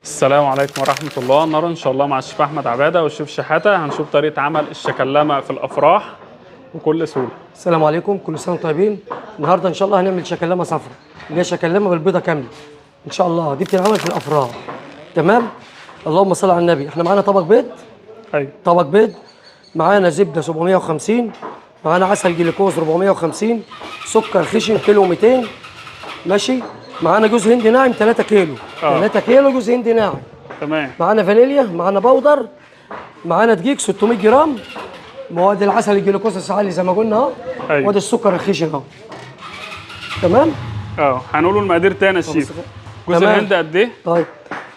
السلام عليكم ورحمة الله. النهارده إن شاء الله مع الشيف أحمد عبادة والشيف شحاتة هنشوف طريقة عمل الشكلامة في الأفراح بكل سهولة. السلام عليكم، كل سنه وانتم طيبين. النهارده ان شاء الله هنعمل شكلامه صفرا اللي هي شكلامه بالبيضه كامله ان شاء الله. دي بتتعمل في الافراح. تمام. اللهم صل على النبي. احنا معانا طبق بيض. أيوة. طبق بيض، معانا زبده 750، معانا عسل جلوكوز 450، سكر خشن كيلو 200. ماشي. معانا جوز هند ناعم 3 كيلو. 3 كيلو جوز هند ناعم. تمام. معانا فانيليا، معانا بودر، معانا دقيق 600 جرام، مواد العسل الجلوكوز السعالي زي ما قلنا اهو. أيوة. وادي السكر الخشن اهو. تمام. هنقولوا المقادير تاني يا شيف. جوز تمام. الهند قد إيه؟ طيب،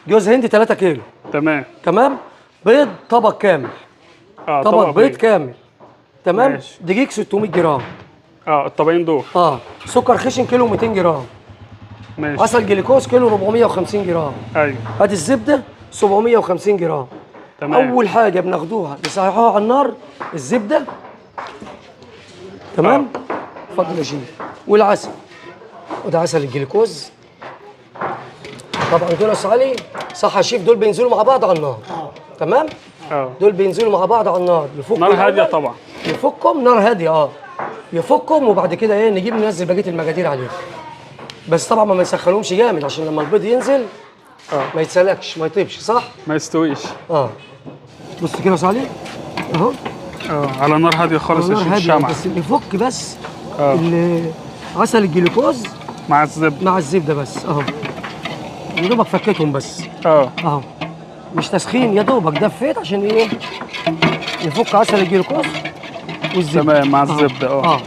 جوز هند 3 كيلو. تمام. تمام. بيض طبق كامل. طبق بيض كامل. تمام. ماشي. دقيق 600 جرام. الطبقين دول. سكر خشن كيلو 200 جرام. ماشي. عسل جلوكوز كيلو 450 جرام. أيوة. ادي الزبده 750 جرام. تمام. اول حاجه بناخدوها نسيحوها على النار الزبده. تمام. اتفضل يا شيخ. والعسل، وده عسل الجلوكوز. طبعا دول اسعالي صح يا شيف، دول بينزلوا مع بعض على النار. تمام. دول بينزلوا مع بعض على النار. يفكوا نار هاديه طبعا. يفكهم نار هاديه. يفكهم وبعد كده نجيب ننزل بقيه المقادير عليهم. بس طبعا ما نسخنهمش جامد عشان لما البيض ينزل ما يتسلقش، ما يطيبش، صح؟ ما يستويش. بص كده يا صالح اهو. على نار هاديه خالص يا شيف الشمعة. بس يفك بس عسل الجلوكوز مع الزبده. مع الزبده بس اهو. يا دوبك فكيتهم بس. اهو. مش تسخين، يا دوبك دفيت عشان يفك عسل الجلوكوز والزبده. تمام. مع الزبده.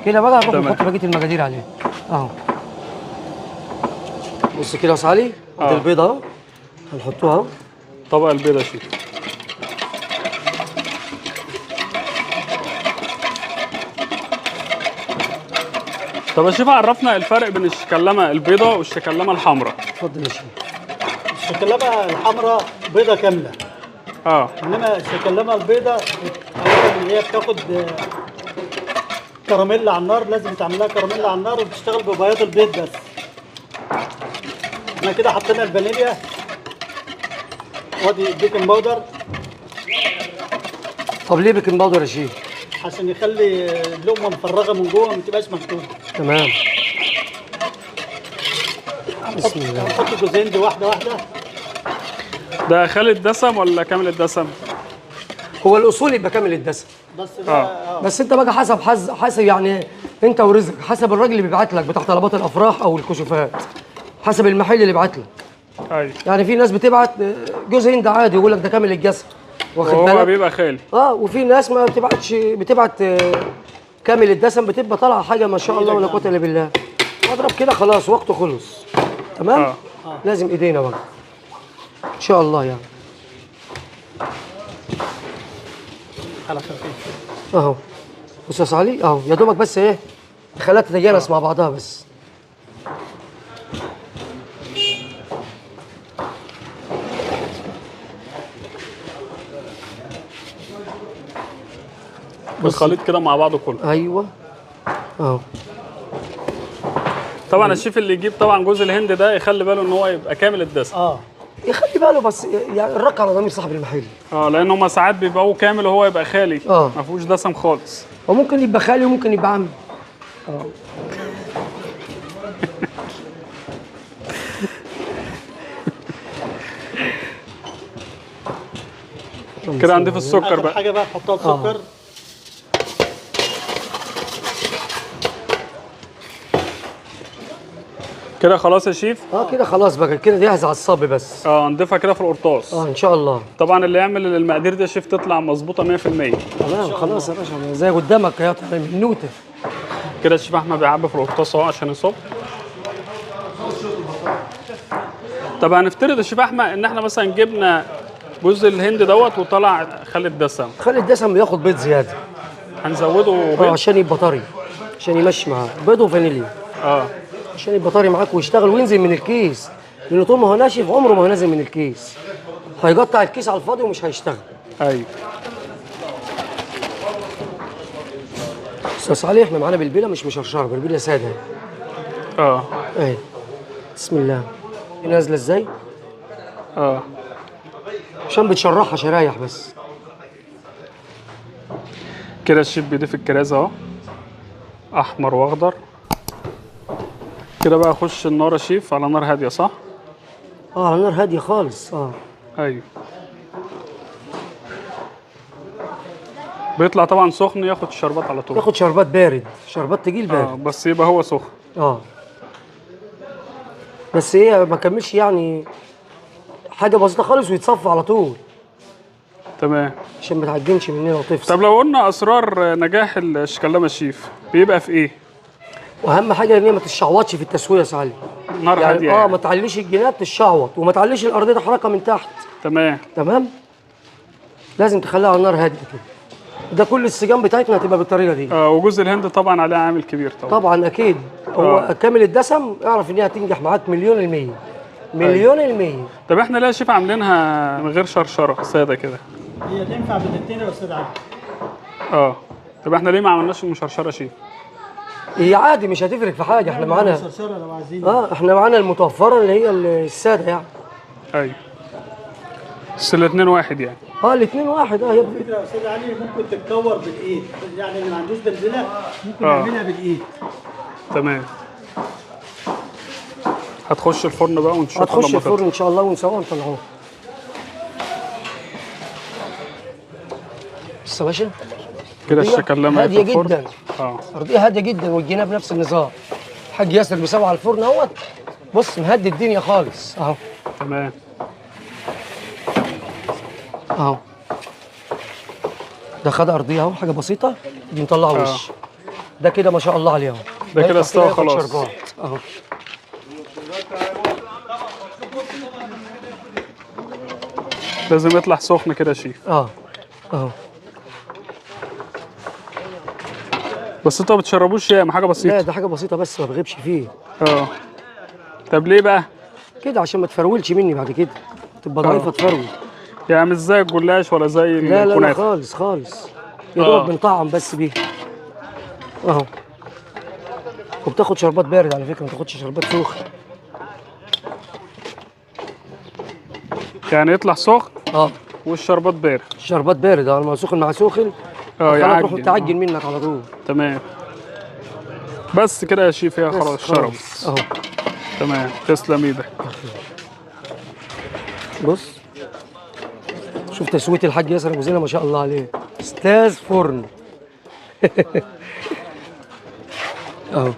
كده بقى نروح نحط بقيه المقادير عليه اهو. بص كده يا صالح، ادي البيضه اهو هنحطوها اهو. طبق البيض يا شيف. طب يا شيف عرفنا الفرق بين الشكلامه البيضاء والشكلامه الحمراء. اتفضل يا شيف. الشكلامه الحمراء بيضه كامله. انما الشكلامه البيضاء اللي هي بتاخد كراميل على النار، لازم تعمل لها كراميل على النار وبتشتغل ببياض البيض بس. احنا كده حطينا الفانيليا وادي البيكنج باودر. طب ليه بيكنج باودر يا شيف؟ عشان يخلي اللقمه مفرغه من جوه ما تبقاش مكتومه. تمام. بسم الله. هنحط جوزين دي واحده واحده. ده خالي الدسم ولا كامل الدسم؟ هو الاصول يبقى كامل الدسم. بس ده بس انت بقى حسب يعني انت ورزقك، حسب الراجل اللي بيبعت لك بتاع طلبات الافراح او الكشوفات، حسب المحل اللي بيبعت لك. ايوه. يعني في ناس بتبعت جوز هند عادي يقول لك ده كامل الجسم، واخد بالك؟ هو بيبقى خالي. وفي ناس ما بتبعتش، بتبعت كامل الدسم، بتبقى طالعه حاجه ما شاء الله ولا قوه الا بالله. اضرب كده خلاص وقته خلص. تمام. لازم ايدينا بقى ان شاء الله يعني. على خفيف اهو. بص يا صالح اهو، يا دوبك بس خليها تتجانس مع بعضها بس. الخليط كده مع بعضه كله. ايوه اهو. طبعا الشيف اللي يجيب طبعا جوز الهند ده يخلي باله ان هو يبقى كامل الدسم. يخلي باله بس، يعني الرق على ضمير صاحب المحل. لان هم ساعات بيبقوا كامل وهو يبقى خالي. ما فيهوش دسم خالص. وممكن يبقى خالي وممكن يبقى عمي. كده هنضيف السكر بقى. حاجه بقى نحطها السكر. كده خلاص يا شيف. كده خلاص بقى، كده جاهز على الصب بس. نضيفها كده في القرطاس. ان شاء الله. طبعا اللي يعمل المقادير دي يا شيف تطلع مظبوطه 100%. تمام. خلاص يا باشا، زي قدامك يا منوته. كده الشيف احمد بيعبي في القرطاس اهو عشان يصب. طب هنفترض يا شيف احمد ان احنا مثلا جبنا جوز الهند دوت وطلع خالي الدسم. خالي الدسم بياخد بيض زياده. هنزوده بيض عشان يبقى طري، عشان يمشي معاه بيض وفانيليا. عشان يبقى طري معاك ويشتغل وينزل من الكيس، لانه طول ما هو ناشف عمره ما هو نازل من الكيس، هيقطع الكيس على الفاضي ومش هيشتغل. ايوه. استاذ صالح احنا معانا بالبيله مش مشرشره، بالبيله ساده. اهي. بسم الله. نازله ازاي؟ اه عشان بتشرحها شرايح بس. كده الشيف بيضيف الكريز اهو، احمر واخضر. كده بقى اخش النار يا شيف على نار هاديه صح؟ على نار هاديه خالص. ايوه. بيطلع طبعا سخن ياخد الشربات على طول. ياخد شربات بارد، شربات تقيل بارد. بس يبقى هو سخن. بس هي ما كملش يعني، حاجه بسيطه خالص ويتصفى على طول تمام. عشان ما تعجنش مننا وتفصل. طب لو قلنا اسرار نجاح الشكلامه الشيف بيبقى في ايه؟ واهم حاجه ان هي ما تتشعوطش في التسويه يا سعلي. نار يعني هاديه يعني. ما تعليش الجناب تتشعوط، وما تعليش الارضيه حركه من تحت. تمام. لازم تخليها على نار هاديه كده. ده كل السجان بتاعتنا هتبقى بالطريقه دي. وجوز الهند طبعا عليه عامل كبير طبعا. طبعا اكيد. هو كامل الدسم، اعرف ان هي هتنجح معاك مليون المية. مليون المية. طب احنا ليه يا شيف عاملينها من غير شرشره ساده كده؟ هي تنفع بالاتنين يا استاذ عبد. طب احنا ليه ما عملناش المشرشره يا شيف؟ هي عادي مش هتفرق في حاجه، احنا معانا شرشره لو عايزين. احنا معانا المتوفره اللي هي الساده يعني. ايوه. بس الاتنين واحد يعني. الاثنين واحد. يا ابني الفكره يا استاذ علي ممكن تتكور بالايد، يعني اللي ما عندوش بنزله ممكن يعملها بالايد. تمام. هتخش الفرن بقى ونشوف. هتخش الفرن ان شاء الله ونسويها ونطلعوها. بص يا باشا كده الشكلامه هاديه جدا. ارضيه هاديه جدا، والجناب نفس النظام. الحاج ياسر بيسوي على الفرن اهوت. بص مهدي الدنيا خالص اهو. تمام. اهو ده خد ارضيه اهو، حاجه بسيطه دي نطلعه وش. ده كده ما شاء الله عليه اهو. ده كده استوى خلاص اهو. لازم يطلع سخن كده يا شيف. اهو. بس انتوا ما بتشربوش ياما، حاجه بسيطه. لا ده حاجه بسيطه بس ما بغيبش فيه. طب ليه بقى؟ كده عشان ما تفرولش مني بعد كده، تبقى ضعيفه تفرول. يعني مش زي الجلاش ولا زي الكنافه؟ لا خالص خالص. يا دوب بنطعم بس بيه اهو. وبتاخد شربات بارد على فكره، ما تاخدش شربات سخن. يعني يطلع سخن اه والشربات بارد. الشربات بارد لما سخن مع سخن يعني تروح تعجن منك على طول. تمام. بس كده يا شيف هي خلاص شرب اهو. تمام. تسلم ايدك. بص شوف تسويه الحاج ياسر ابو زينه ما شاء الله عليه، استاذ فرن. اهو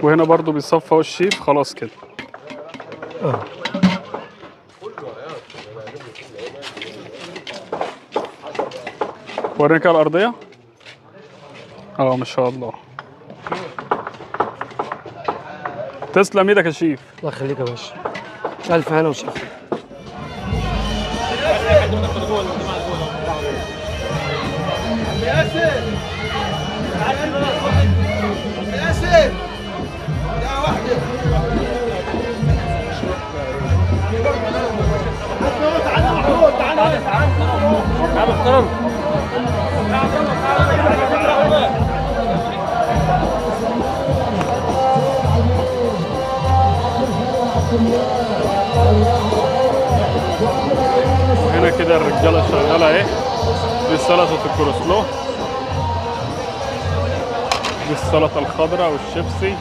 وهنا برضو بيصفى الشيف خلاص كده. وريني الارضيه. ما شاء الله. تسلم ايدك يا شيف. الله يخليك يا باشا. الف هنا وشفا. وهنا كده الرجاله شغاله اهي. دي سلطه الكروسلو، دي السلطه الخضراء والشيبسي.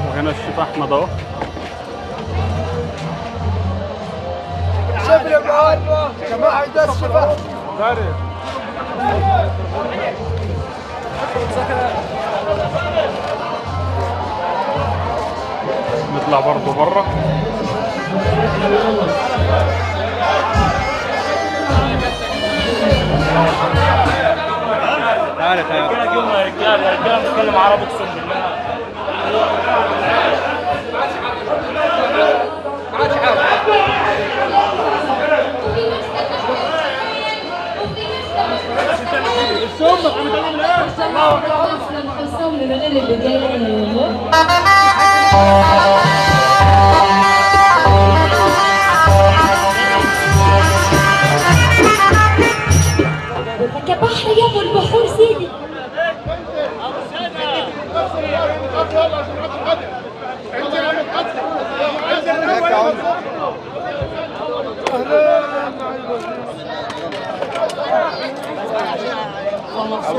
وهنا الشيف احمد اهو. شوف يا جماعه ده الشفا. نطلع برضه بره. تعالى يا رجاله بتكلم عربي اقسم بالله. كبحر يا ابو البحور سيدي. مبسوط